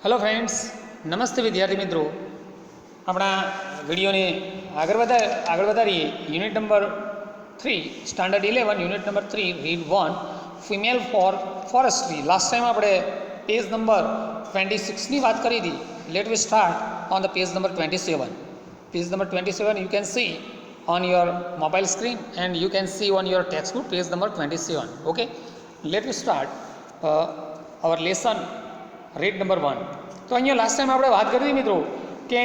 Hello friends, નમસ્તે વિદ્યાર્થી મિત્રો. આપણા વિડીયોને આગળ વધારીએ. Unit number 3 standard 11 unit number 3 read 1 female forestry. Last time આપણે પેજ નંબર 26ની વાત કરી હતી. Let we start on the page number 27. Page number 27 you can see on your mobile screen and you can see on your textbook page number 27. Okay, let me start our lesson read number 1. તો અહીંયા last time આપણે વાત કરી હતી મિત્રો કે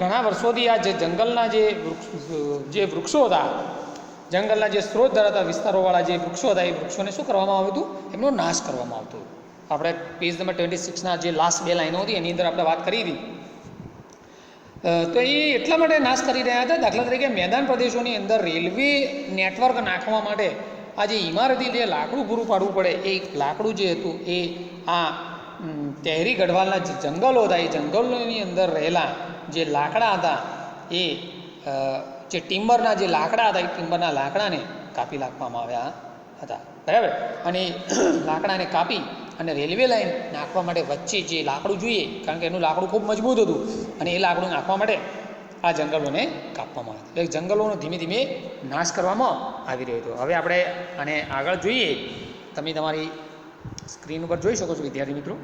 ઘણા વર્ષોથી આ જે જંગલના જે વૃક્ષો હતા, જંગલના જે સ્ત્રોત ધરાવતા વિસ્તારોવાળા જે વૃક્ષો હતા, એ વૃક્ષોને શું કરવામાં આવ્યું હતું? એમનો નાશ કરવામાં આવતો. આપણે પેજ નંબર 26ના જે લાસ્ટ બે લાઈનો હતી એની અંદર આપણે વાત કરી હતી. તો એ એટલા માટે નાશ કરી રહ્યા હતા. દાખલા તરીકે મેદાન પ્રદેશોની અંદર રેલવે નેટવર્ક નાખવા માટે આ જે ઇમારતી જે લાકડું પૂરું પાડવું પડે, એ લાકડું જે હતું એ આ તહેરી ગઢવાલના જે જંગલો હતા, એ જંગલોની અંદર રહેલા જે લાકડા હતા, એ જે ટિમ્બરના જે લાકડા હતા, એ ટિમ્બરના લાકડાને કાપી નાખવામાં આવ્યા હતા. બરાબર. અને લાકડાને કાપી અને રેલવે લાઈન નાખવા માટે વચ્ચે જે લાકડું જોઈએ, કારણ કે એનું લાકડું ખૂબ મજબૂત હતું, અને એ લાકડું નાખવા માટે આ જંગલોને કાપવામાં આવ્યા. એટલે જંગલોનો ધીમે ધીમે નાશ કરવામાં આવી રહ્યો હતો. હવે આપણે આને આગળ જોઈએ. તમે તમારી સ્ક્રીન ઉપર જોઈ શકો છો વિદ્યાર્થી મિત્રો.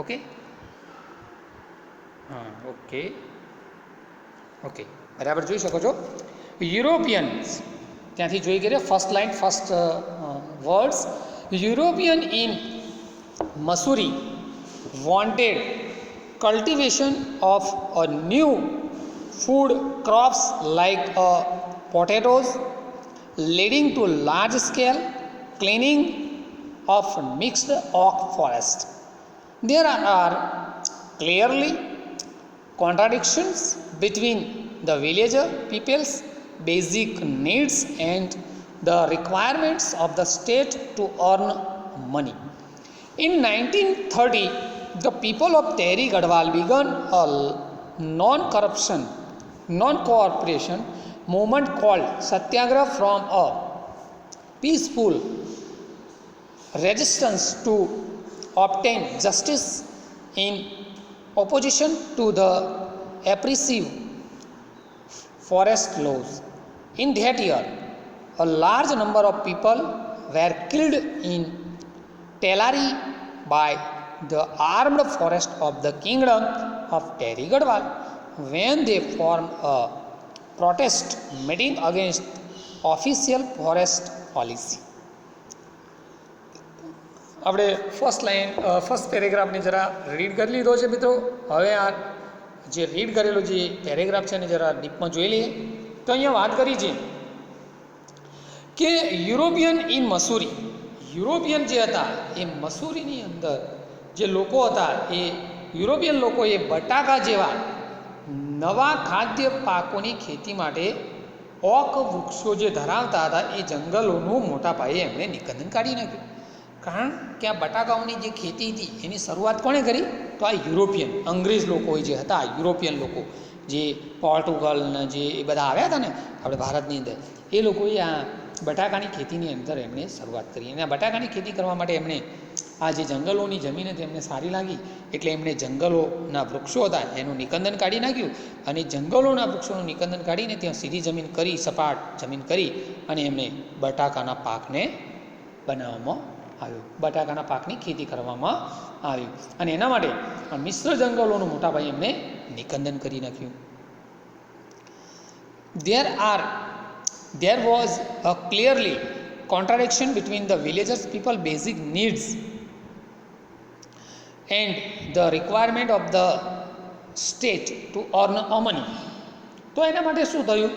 ઓકે, હા, ઓકે, બરાબર જોઈ શકો છો. યુરોપિયન્સ, ત્યાંથી જોઈ ગયા first line, first words. European in Mussoorie wanted cultivation of a new food crops like potatoes, leading to large scale clearing of mixed oak forest. There are clearly contradictions between the villager people's basic needs and the requirements of the state to earn money. In 1930, the people of Tehri Garhwal began a non-cooperation movement called Satyagraha from a peaceful resistance to obtain justice in opposition to the oppressive forest laws. In that year, a large number of people were killed in Telari by the armed forest of the kingdom of Tehri Garhwal when they formed a protest meeting against official forest policy. આપણે first પેરેગ્રાફને જરા read કરી લીધો છે મિત્રો. હવે આ જે read કરેલો જે પેરેગ્રાફ છે એને જરા ડીપમાં જોઈ લઈએ. તો અહીંયા વાત કરી છે કે યુરોપિયન ઇન મસૂરી, યુરોપિયન જે હતા એ મસૂરીની અંદર જે લોકો હતા, એ યુરોપિયન લોકો એ બટાકા જેવા નવા ખાદ્ય પાકોની ખેતી માટે ઓક વૃક્ષો જે ધરાવતા હતા, એ જંગલોનું મોટા પાયે એમણે નિકંદન કાઢી નાખ્યું. કારણ કે આ બટાકાઓની જે ખેતી હતી એની શરૂઆત કોણે કરી? તો આ યુરોપિયન અંગ્રેજ લોકો જે હતા, યુરોપિયન લોકો જે પોર્ટુગલના જે એ બધા આવ્યા હતા ને આપણે ભારતની અંદર, એ લોકોએ આ બટાકાની ખેતીની અંદર એમણે શરૂઆત કરી. અને આ બટાકાની ખેતી કરવા માટે એમણે આ જે જંગલોની જમીન હતી એમને સારી લાગી, એટલે એમણે જંગલોના વૃક્ષો હતા એનું નિકંદન કાઢી નાખ્યું. અને જંગલોના વૃક્ષોનું નિકંદન કાઢીને ત્યાં સીધી જમીન કરી, સપાટ જમીન કરી, અને એમણે બટાકાના પાકને બનાવવામાં આવ્યું, બટાકાના પાકની ખેતી કરવામાં આવી. અને એના માટે આ મિશ્ર જંગલોનું મોટા ભાઈ એમણે નિકંદન કરી નાખ્યું. There was a clearly contradiction between the villagers' people's basic needs and the requirement of the state to earn a money. તો એના માટે શું થયું?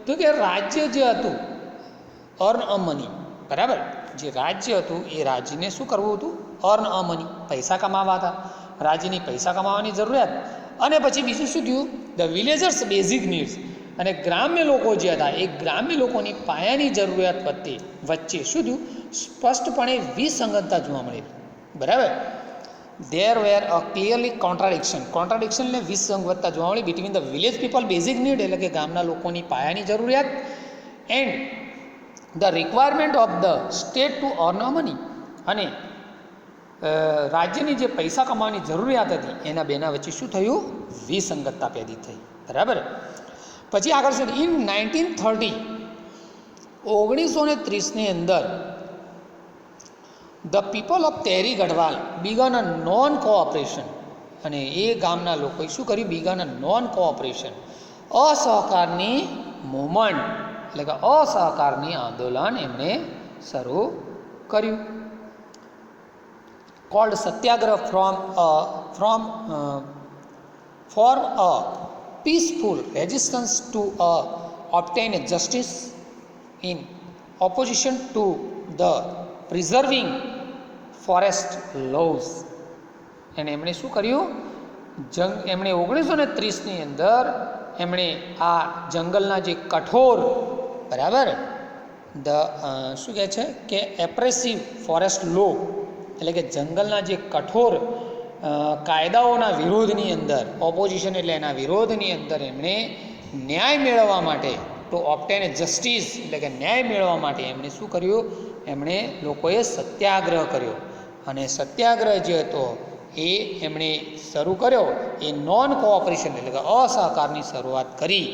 તો કે રાજ્ય જે હતું, અર્ન અ મની, બરાબર, જે રાજ્ય હતું એ રાજ્યને શું કરવું હતું? અર્ન અ મની, પૈસા કમાવા હતા. રાજ્યની પૈસા કમાવાની જરૂરિયાત. અને પછી બીજું શું થયું? ધ વિલેજર્સ બેઝિક નીડ્સ, અને ગ્રામ્ય લોકો જે હતા એ ગ્રામ્ય લોકોની પાયાની જરૂરિયાત વચ્ચે શું થયું? સ્પષ્ટપણે વિસંગતતા જોવા મળી. બરાબર. દેર વેર અ ક્લિયરલી કોન્ટ્રાડિક્શન એટલે વિસંગતતા જોવા મળી between the village people basic need, એટલે કે ગામના લોકોની પાયાની જરૂરિયાત, and the requirement of the state to earn a money, અને રાજ્યની જે પૈસા કમાવાની જરૂરિયાત હતી એના બેના વચ્ચે શું થયું? વિસંગતતા પેદા થઈ. બરાબર. પછી આગળ શું? ઇન 1930 1930ની અંદર the people of Tehri Garhwal began a non cooperation, અને એ ગામના લોકોએ શું કર્યું? બીગન અ નોન કોઓપરેશન, અસહકારની મૂવમેન્ટ, એટલે કે અસહકારની આંદોલન એમણે શરૂ કર્યું. Called satyagraha for a peaceful resistance to obtain a justice in opposition to the preserving forest laws. અને એમણે શું કર્યું? એમણે 1930ની અંદર એમણે આ જંગલના જે કઠોર, બરાબર, શું કહે છે કે એપ્રેસિવ ફોરેસ્ટ લો, એટલે કે જંગલના જે કઠોર કાયદાઓના વિરોધની અંદર, ઓપોઝિશન એટલે એના વિરોધની અંદર એમણે ન્યાય મેળવવા માટે, ટુ ઓબ્ટેન એ જસ્ટિસ એટલે કે ન્યાય મેળવવા માટે એમણે શું કર્યું? એમણે લોકોએ સત્યાગ્રહ કર્યો. અને સત્યાગ્રહ જે હતો એ એમણે શરૂ કર્યો એ નોન કોઓપરેશન એટલે કે અસહકારની શરૂઆત કરી.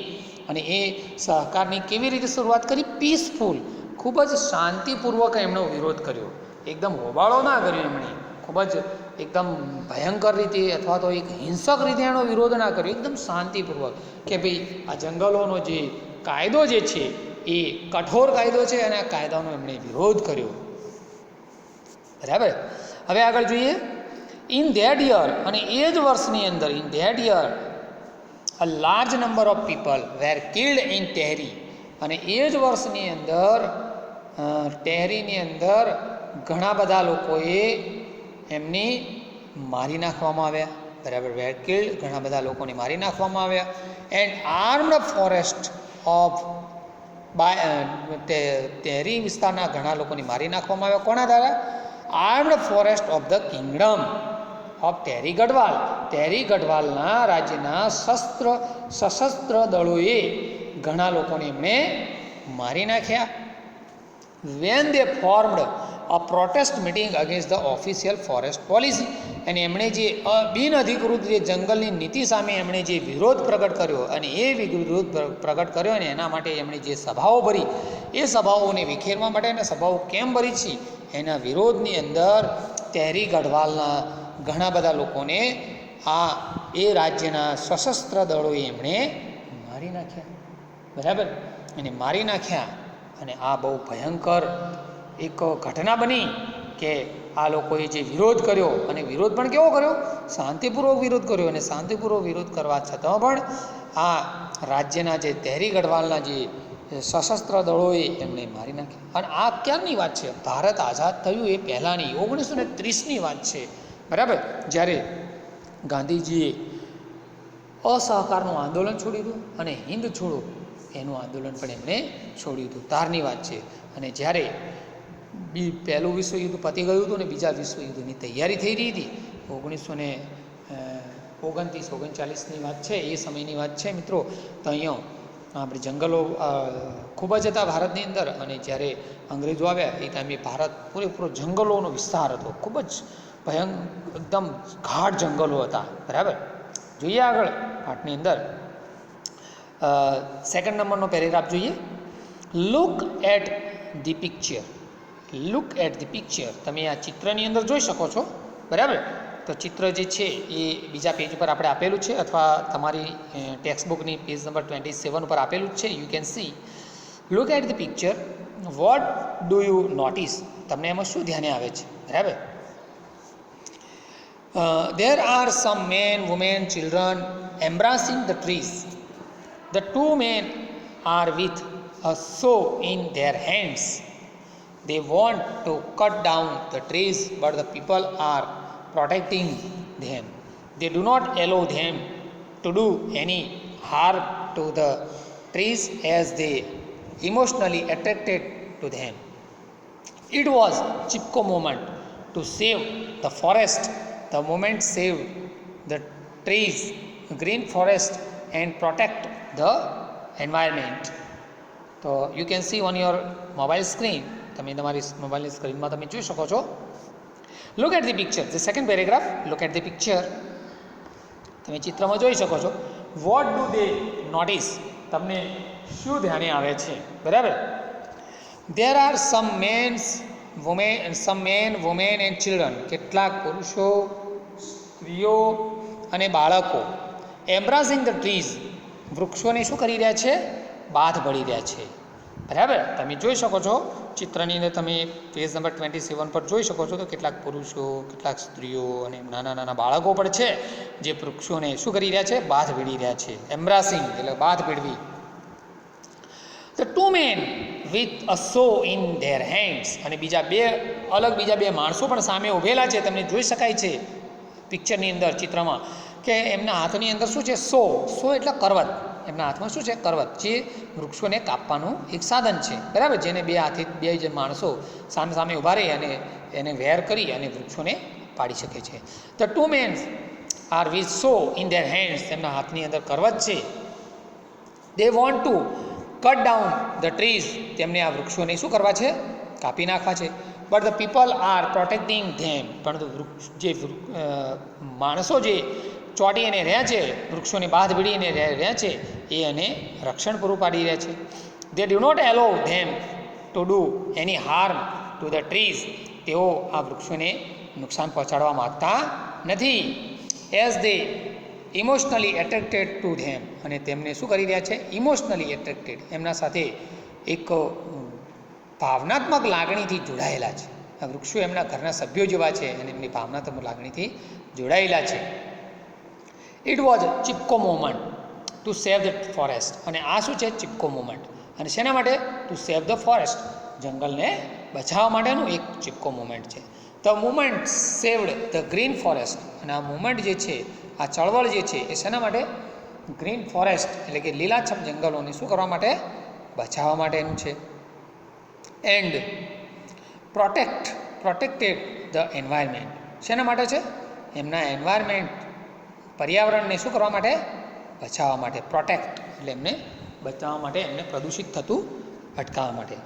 અને એ સહકારની કેવી રીતે શરૂઆત કરી? પીસફુલ, ખૂબ જ શાંતિપૂર્વક એમનો વિરોધ કર્યો. એકદમ હોબાળો ના કર્યો એમણે, ખૂબ જ એકદમ ભયંકર રીતે અથવા તો એક હિંસક રીતે એનો વિરોધ ના કર્યો. એકદમ શાંતિપૂર્વક કે ભાઈ આ જંગલોનો જે કાયદો જે છે એ કઠોર કાયદો છે અને આ કાયદાનો એમણે વિરોધ કર્યો. બરાબર. હવે આગળ જોઈએ. ઇન ધેટ યર, અને એ જ વર્ષની અંદર, in that year a large number of people were killed in Tehri, અને એ જ વર્ષની અંદર ટેહરીની અંદર ઘણા બધા લોકોએ એમની મારી નાખવામાં આવ્યા. બરાબર. વેર કિલ્ડ, ઘણા બધા લોકોને મારી નાખવામાં આવ્યા. And armed forces of Tehri વિસ્તારના ઘણા લોકોને મારી નાખવામાં આવ્યા. કોના દ્વારા? Armed forces of the kingdom of Tehri Garhwal, Tehri ગઢવાલના રાજ્યના સશસ્ત્ર દળોએ ઘણા લોકોને એમણે મારી નાખ્યા. When they formed a protest meeting against the official forest policy, અને એમણે જે બિનઅધિકૃત જે જંગલની નીતિ સામે એમણે જે વિરોધ પ્રગટ કર્યો, અને એ વિરોધ પ્રગટ કર્યો અને એના માટે એમણે જે સભાઓ ભરી, એ સભાઓને વિખેરવા માટે અને સભાઓ કેમ ભરી છે એના વિરોધની અંદર ટેરી ગઢવાલના ઘણા બધા લોકોને એ રાજ્યના સશસ્ત્ર દળોએ એમણે મારી નાખ્યા. બરાબર. અને મારી નાખ્યા. અને આ બહુ ભયંકર એક ઘટના બની કે આ લોકોએ જે વિરોધ કર્યો, અને વિરોધ પણ કેવો કર્યો? શાંતિપૂર્વક વિરોધ કર્યો. અને શાંતિપૂર્વક વિરોધ કરવા છતાં પણ આ રાજ્યના જે ટેરી ગઢવાલના જે સશસ્ત્ર દળોએ એમને મારી નાખ્યા. અને આ ક્યારની વાત છે? ભારત આઝાદ થયું એ પહેલાંની 1930ની વાત છે. બરાબર. જ્યારે ગાંધીજીએ અસહકારનું આંદોલન છોડી દીધું અને હિન્દ છોડો એનું આંદોલન પણ એમણે છોડી દીધું. તારની વાત છે. અને જ્યારે પહેલું વિશ્વયુદ્ધ પતી ગયું હતું ને બીજા વિશ્વયુદ્ધની તૈયારી થઈ રહી હતી, 1939-39ની વાત છે, એ સમયની વાત છે મિત્રો. તો અહીંયા આપણે જંગલો ખૂબ જ હતા ભારતની અંદર, અને જ્યારે અંગ્રેજો આવ્યા એ ટાઈમે ભારત પૂરેપૂરો જંગલોનો વિસ્તાર હતો. ખૂબ જ એકદમ ગાઢ જંગલો હતા. બરાબર. જોઈએ આગળ પાઠની અંદર સેકન્ડ નંબરનો પેરેગ્રાફ જોઈએ. Look at the picture. Look at the picture. તમે આ ચિત્રની અંદર જોઈ શકો છો. બરાબર. તો ચિત્ર જે છે એ બીજા પેજ ઉપર આપણે આપેલું છે, અથવા તમારી ટેક્સ્ટ બુકની પેજ નંબર 27 ઉપર આપેલું જ છે. You can see. Look at the picture. What do you notice? તમને એમાં શું ધ્યાને આવે છે? બરાબર. There are some men, women, children embracing the trees. The two men are with a saw in their hands. They want to cut down the trees, but the people are protecting them. They do not allow them to do any harm to the trees as they emotionally attracted to them. It was Chipko moment to save the forest. The moment saved the trees, green forest, and protect the environment. So you can see on your mobile screen. તમે તમારી મોબાઈલની સ્ક્રીનમાં તમે જોઈ શકો છો. Look at the picture, the second paragraph, look at the picture. તમે ચિત્રમાં જોઈ શકો છો. વોટ ડુ દે નોટિસ, તમને શું ધ્યાને આવે છે, બરાબર. There are some men women and children, કેટલાક પુરુષો, સ્ત્રીઓ અને બાળકો, એમ્બ્રાસિંગ ધ ટ્રીઝ, વૃક્ષોને શું કરી રહ્યા છે, બાથ ભળી રહ્યા છે, બરાબર. તમે જોઈ શકો છો ચિત્રની અંદર, તમે પેજ નંબર 27 પર જોઈ શકો છો તો કેટલાક પુરુષો, કેટલાક સ્ત્રીઓ અને નાના નાના બાળકો પણ છે જે વૃક્ષોને શું કરી રહ્યા છે, બાથ ભીડી રહ્યા છે. એમ્બ્રાસિંગ એટલે બાથ ભીડવી. The two men with a saw in their hands, અને બીજા બે માણસો પણ સામે ઊભેલા છે, તમને જોઈ શકાય છે પિક્ચરની અંદર, ચિત્રમાં, કે એમના હાથની અંદર શું છે, સો એટલે કરવત. એમના હાથમાં શું છે, કરવત, જે વૃક્ષોને કાપવાનું એક સાધન છે, બરાબર. જેને બે જે માણસો સામે ઊભા રહી અને એને વેર કરી અને વૃક્ષોને પાડી શકે છે. The two men are with saw in their hands, તેમના હાથની અંદર કરવત છે. They want to cut down the trees, તેમને આ વૃક્ષોને શું કરવા છે, કાપી નાખવા છે. But the people are protecting them, પરંતુ માણસો જે ચોંટી અને રહ્યા છે, વૃક્ષોને બાથ ભીડીને રહ્યા છે, એ એને રક્ષણ પૂરું પાડી રહ્યા છે. They do not allow them to do any harm to the trees, તેઓ આ વૃક્ષોને નુકસાન પહોંચાડવા માગતા નથી. As they emotionally attracted to them, અને તેમને શું કરી રહ્યા છે, ઇમોશનલી એટ્રેક્ટેડ, એમના સાથે એક ભાવનાત્મક લાગણીથી જોડાયેલા છે. આ વૃક્ષો એમના ઘરના સભ્યો જેવા છે અને એમની ભાવનાત્મક લાગણીથી જોડાયેલા છે. It was Chipko movement to save the forest, અને આ શું છે, ચિપકો મુવમેન્ટ, અને શેના માટે, ટુ સેવ ધ ફોરેસ્ટ, જંગલને બચાવવા માટેનું એક ચિપકો મુવમેન્ટ છે. The movement saved the green forest, અને આ મુવમેન્ટ જે છે, આ ચળવળ જે છે, એ શેના માટે, ગ્રીન ફોરેસ્ટ એટલે કે લીલાછમ જંગલોને શું કરવા માટે, બચાવવા માટેનું છે. એન્ડ પ્રોટેક્ટેડ ધ એન્વાયરમેન્ટ, શેના માટે છે, એમના એન્વાયરમેન્ટ, પર્યાવરણને શું કરવા માટે, બચાવવા માટે. પ્રોટેક્ટ એટલે એમને બચાવવા માટે, એમને પ્રદૂષિત થતું અટકાવવા માટે.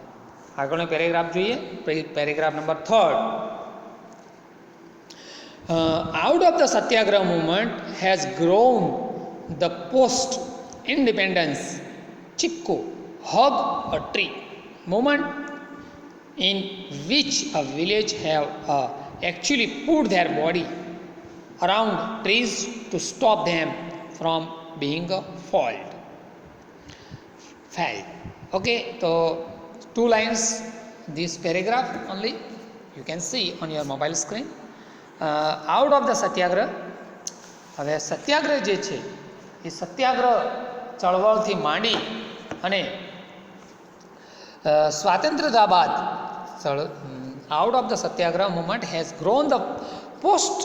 આગળનો પેરેગ્રાફ જોઈએ, paragraph number 3. Out of the Satyagraha movement has grown the post-independence Chipko hug a tree movement, in which a village have actually put their body around trees to stop them from being felled. Okay, so 2 lines this paragraph only you can see on your mobile screen. Out of the સત્યાગ્રહ, હવે સત્યાગ્રહ જે છે એ સત્યાગ્રહ ચળવળથી માંડી અને સ્વાતંત્ર્યતા બાદ, out of the Satyagraha movement has grown the post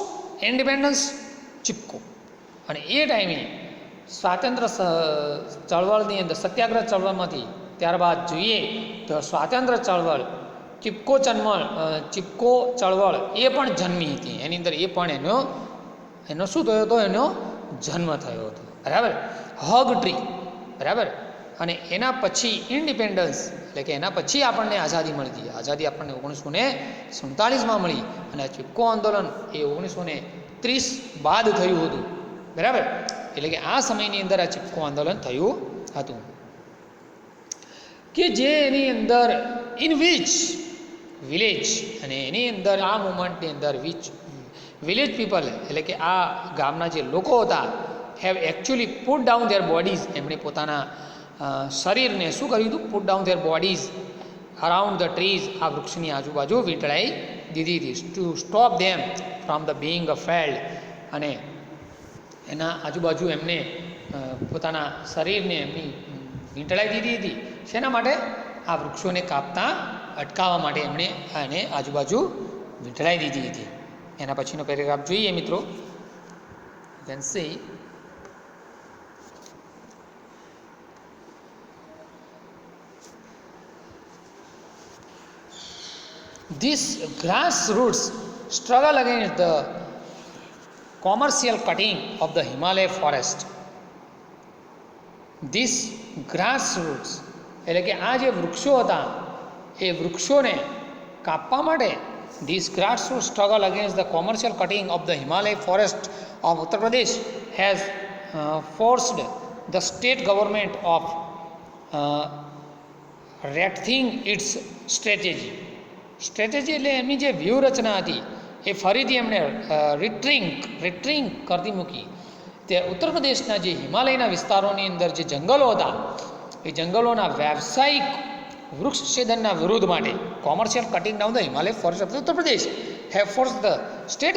independence Chipko, અને એ ટાઈમે સ્વાતંત્ર્ય ચળવળની અંદર, સત્યાગ્રહ ચળવળમાંથી ત્યારબાદ જોઈએ તો સ્વાતંત્ર્ય ચળવળ, ચિપકો ચળવળ એ પણ જન્મી હતી. એની અંદર એ પણ એનો શું થયો હતો, એનો જન્મ થયો હતો, બરાબર. હગ ટ્રી, બરાબર. અને એના પછી ઇન્ડિપેન્ડન્સ એટલે કે એના પછી આપણને આઝાદી મળી હતી. આઝાદી આપણને 1947માં મળી, અને આ ચિપકો આંદોલન એ 1930 બાદ થયું હતું, બરાબર. એટલે કે આ સમયની અંદર આ ચિપકો આંદોલન થયું હતું, કે જે એની અંદર ઇન વિચ વિલેજ, અને એની અંદર આ મુવમેન્ટની અંદર વિલેજ પીપલ એટલે કે આ ગામના જે લોકો હતા, have actually put down there bodies, એમણે પોતાના શરીરને શું કર્યું હતું, put down there bodies around the trees, આ વૃક્ષની આજુબાજુ વીંટળાઈ દીધી હતી. To stop them from the being failed, અને એના આજુબાજુ એમને પોતાના શરીરને એમની વીંટળાઈ દીધી હતી. શેના માટે, આ વૃક્ષોને કાપતા અટકાવવા માટે એમણે આને આજુબાજુ વીંટળાઈ દીધી હતી. એના પછીનો પેરેગ્રાફ જોઈએ મિત્રો, you can C. This grassroots struggle against the commercial cutting of the Himalaya forest. This grassroots એટલે કે આ જે વૃક્ષો હતા એ વૃક્ષોને કાપવા માટે This grassroots struggle against the commercial cutting of the Himalaya forest of Uttar Pradesh has forced the state government of rethink its strategy. Strategy એટલે એમની જે વ્યૂહરચના હતી એ ફરીથી એમણે રિટ્રિંગ કરતી મૂકી. તે ઉત્તર પ્રદેશના જે હિમાલયના વિસ્તારોની અંદર જે જંગલો હતા એ જંગલોના વ્યાવસાયિક વૃક્ષછેદનના વિરોધ માટે commercial cutting down the Himalaya forest of Uttar Pradesh have force the state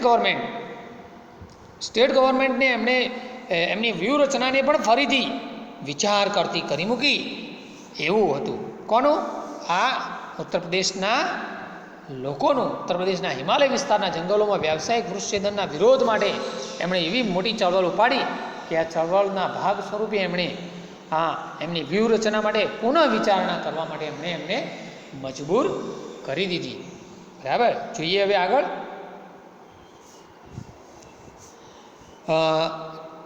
ગવર્મેન્ટને એમણે એમની વ્યૂહરચનાને પણ ફરીથી વિચાર કરતી કરી મૂકી એવું હતું. કોનું? આ ઉત્તર પ્રદેશના લોકોનું, ઉત્તર પ્રદેશના હિમાલય વિસ્તારના જંગલોમાં વ્યાવસાયિક વૃક્ષછેદનના વિરોધ માટે એમણે એવી મોટી ચળવળ ઉપાડી કે આ ચળવળના ભાગ સ્વરૂપે એમણે એમની વ્યૂહરચના માટે પુનઃ વિચારણા કરવા માટે એમને મજબૂર કરી દીધી. બરાબર, જોઈએ હવે આગળ.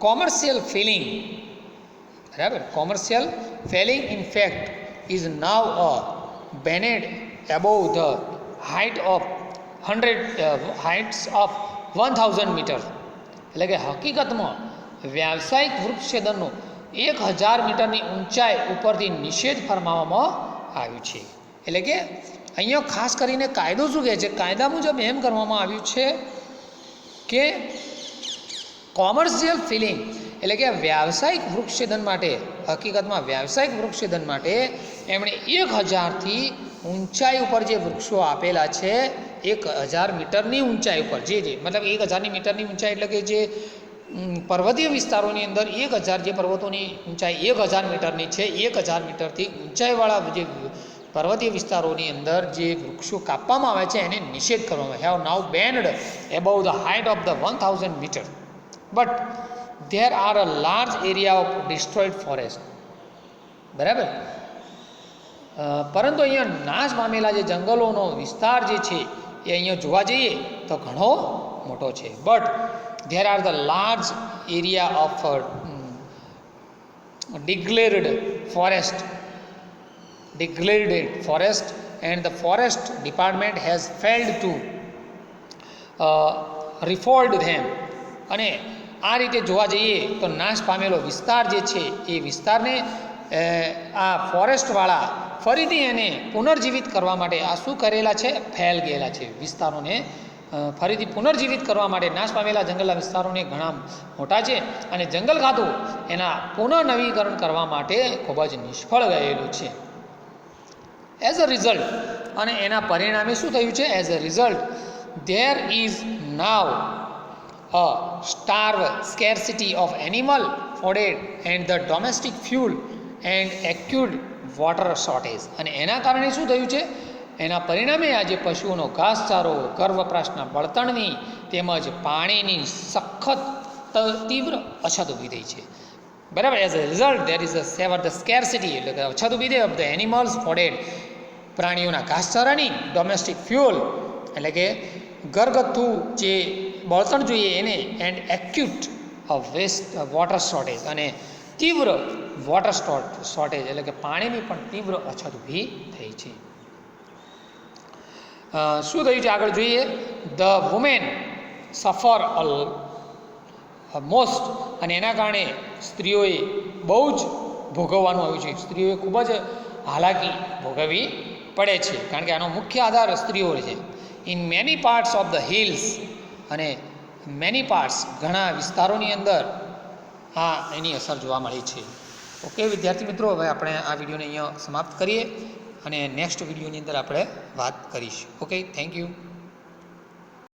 કોમર્શિયલ ફેલિંગ, બરાબર, commercial felling in fact is now a banned above the heights of 1000 metre. એટલે કે હકીકતમાં વ્યાવસાયિક વૃક્ષછેદનનો 1000 મીટરની ઊંચાઈ ઉપરથી નિષેધ ફરમાવવામાં આવ્યું છે. એટલે કે અહીંયા ખાસ કરીને કાયદો શું કહે છે? કાયદા મુજબ એમ કરવામાં આવ્યું છે કે કોમર્શિયલ ફિલિંગ એટલે કે વ્યાવસાયિક વૃક્ષછેદન માટે, હકીકતમાં વ્યાવસાયિક વૃક્ષછેદન માટે એમણે 1000થી ઊંચાઈ ઉપર જે વૃક્ષો આપેલા છે, 1000 મીટરની ઊંચાઈ ઉપર, જે મતલબ 1000 મીટરની ઊંચાઈ એટલે કે જે પર્વતીય વિસ્તારોની અંદર 1000 જે પર્વતોની ઊંચાઈ 1000 મીટરની છે, 1000 મીટરથી ઊંચાઈવાળા જે પર્વતીય વિસ્તારોની અંદર જે વૃક્ષો કાપવામાં આવે છે એને નિષેધ કરવામાં have now banned above the height of the 1000 metre but there are a large area of destroyed forest. બરાબર, પરંતુ અહીંયા નાશ પામેલા જે જંગલોનો વિસ્તાર જે છે એ અહીંયા જોવા જઈએ તો ઘણો મોટો છે. But there are the large area of degraded forest and the forest department has failed to refold them. અને આ રીતે જોવા જઈએ તો નાશ પામેલો વિસ્તાર જે છે એ વિસ્તારને આ ફોરેસ્ટવાળા ફરીથી એને પુનર્જીવિત કરવા માટે આ શું કરેલા છે? ફેલ ગયેલા છે. વિસ્તારોને ફરીથી પુનર્જીવિત કરવા માટે નાશ પામેલા જંગલના વિસ્તારોને ઘણા મોટા છે અને જંગલ ખાતું એના પુનઃનવીકરણ કરવા માટે ખૂબ જ નિષ્ફળ ગયેલું છે. એઝ અ રિઝલ્ટ, અને એના પરિણામે શું થયું છે? As a result there is now a scarcity of animal food and the domestic fuel and acute water shortage. અને એના કારણે શું થયું છે? એના પરિણામે આજે પશુઓનો ઘાસચારો, ઘર વપરાશના બળતણની તેમજ પાણીની સખત તીવ્ર અછત ઊભી થઈ છે. બરાબર, as a result there is the scarcity એટલે કે અછત ઊભી થઈ ઓફ ધ એનિમલ્સ ફોડેડ, પ્રાણીઓના ઘાસચારાની, ડોમેસ્ટિક ફ્યુઅલ એટલે કે ઘરગથ્થુ જે બળતણ જોઈએ એને, એન્ડ એક્યુટ વોટર શોર્ટેજ અને તીવ્ર વોટર શોર્ટેજ એટલે કે પાણીની પણ તીવ્ર અછત ઊભી થઈ છે. શું થયું છે આગળ જોઈએ. ધ વુમેન સફર મોસ્ટ, અને એના કારણે સ્ત્રીઓએ બહુ જ ભોગવવાનું આવ્યું છે. સ્ત્રીઓએ ખૂબ જ હાલાકી ભોગવવી પડે છે કારણ કે આનો મુખ્ય આધાર સ્ત્રીઓ છે. In many parts of the hills, અને મેની પાર્ટ્સ ઘણા વિસ્તારોની અંદર એની અસર જોવા મળી છે. ઓકે વિદ્યાર્થી મિત્રો, હવે આપણે આ વિડીયોને અહીંયા સમાપ્ત કરીએ અને નેક્સ્ટ વિડીયોની અંદર આપણે વાત કરીશું. Okay, thank you.